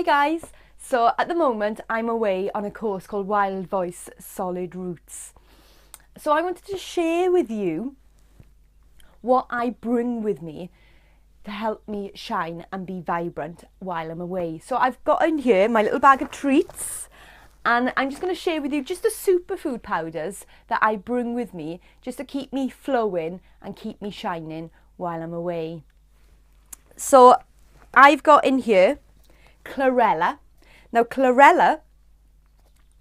Hi guys! So at the moment I'm away on a course called Wild Voice Solid Roots. So I wanted to share with you what I bring with me to help me shine and be vibrant while I'm away. So I've got in here my little bag of treats, and I'm just going to share with you just the superfood powders that I bring with me just to keep me flowing and keep me shining while I'm away. So I've got in here Chlorella. Now Chlorella,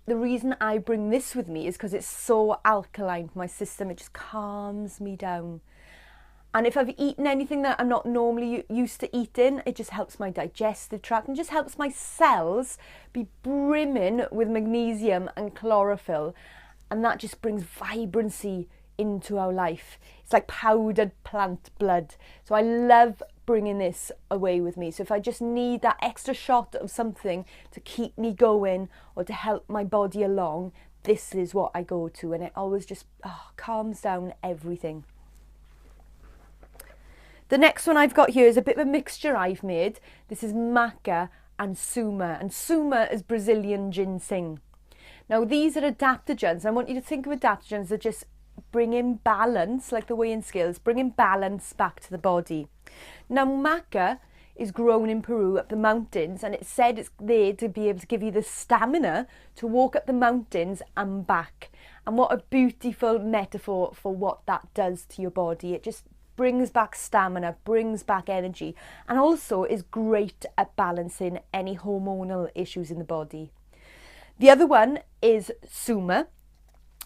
the reason I bring this with me is because it's so alkaline for my system. It just calms me down. And if I've eaten anything that I'm not normally used to eating, it just helps my digestive tract and just helps my cells be brimming with magnesium and chlorophyll. And that just brings vibrancy into our life. It's like powdered plant blood. So I love bringing this away with me. So if I just need that extra shot of something to keep me going or to help my body along, this is what I go to, and it always just calms down everything. The next one I've got here is a bit of a mixture I've made. This is Maca and Sumer, and Sumer is Brazilian ginseng. Now these are adaptogens. I want you to think of adaptogens that just bring in balance, like the weighing scales, bringing balance back to the body. Now Maca is grown in Peru up the mountains, and it's said it's there to be able to give you the stamina to walk up the mountains and back. And what a beautiful metaphor for what that does to your body. It just brings back stamina, brings back energy, and also is great at balancing any hormonal issues in the body. The other one is Sumer,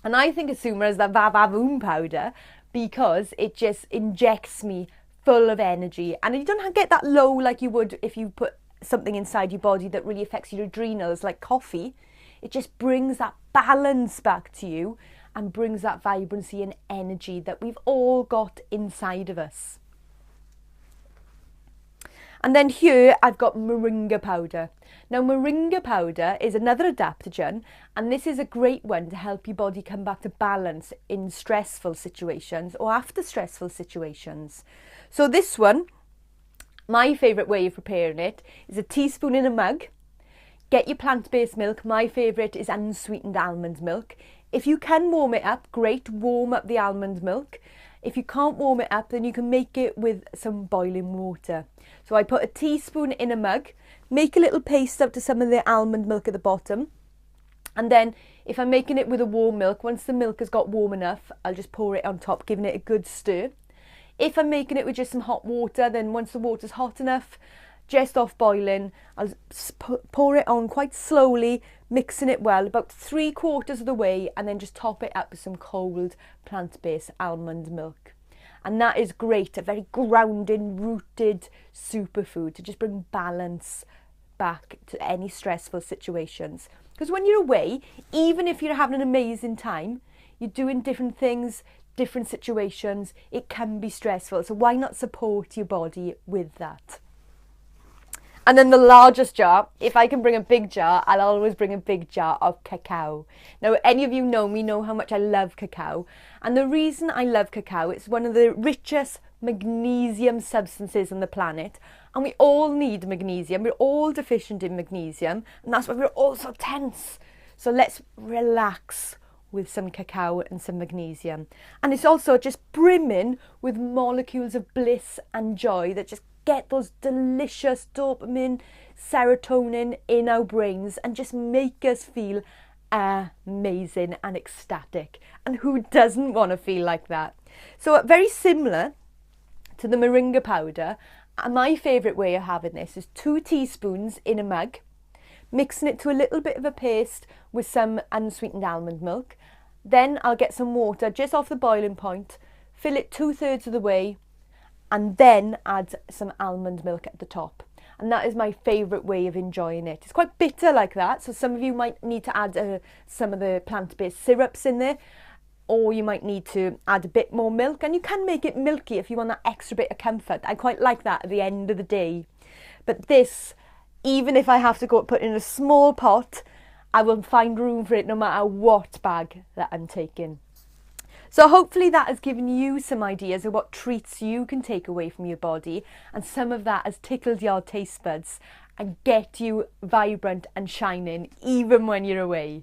and I think of Sumer as the vavavoom powder because it just injects me full of energy, and you don't get that low like you would if you put something inside your body that really affects your adrenals like coffee. It just brings that balance back to you and brings that vibrancy and energy that we've all got inside of us. And then here I've got Moringa Powder. Now Moringa Powder is another adaptogen, and this is a great one to help your body come back to balance in stressful situations or after stressful situations. So this one, my favourite way of preparing it is a teaspoon in a mug. Get your plant-based milk. My favourite is unsweetened almond milk. If you can warm it up, great, warm up the almond milk. If you can't warm it up, then you can make it with some boiling water. So I put a teaspoon in a mug, make a little paste up to some of the almond milk at the bottom. And then if I'm making it with a warm milk, once the milk has got warm enough, I'll just pour it on top, giving it a good stir. If I'm making it with just some hot water, then once the water's hot enough, just off boiling, I'll pour it on quite slowly, mixing it well, about 3/4 of the way, and then just top it up with some cold plant-based almond milk. And that is great, a very grounding, rooted superfood to just bring balance back to any stressful situations. Because when you're away, even if you're having an amazing time, you're doing different things, different situations, it can be stressful. So why not support your body with that? And then the largest jar, if I can bring a big jar, I'll always bring a big jar of cacao. Now, any of you know me know how much I love cacao. And the reason I love cacao, it's one of the richest magnesium substances on the planet. And we all need magnesium. We're all deficient in magnesium. And that's why we're all so tense. So let's relax with some cacao and some magnesium. And it's also just brimming with molecules of bliss and joy that just get those delicious dopamine, serotonin in our brains and just make us feel amazing and ecstatic. And who doesn't want to feel like that? So very similar to the Moringa powder, my favourite way of having this is 2 teaspoons in a mug, mixing it to a little bit of a paste with some unsweetened almond milk. Then I'll get some water just off the boiling point, fill it 2/3 of the way, and then add some almond milk at the top. And that is my favourite way of enjoying it. It's quite bitter like that, so some of you might need to add some of the plant-based syrups in there, or you might need to add a bit more milk, and you can make it milky if you want that extra bit of comfort. I quite like that at the end of the day. But this, even if I have to go put in a small pot, I will find room for it no matter what bag that I'm taking. So hopefully that has given you some ideas of what treats you can take away from your body, and some of that has tickled your taste buds and get you vibrant and shining even when you're away.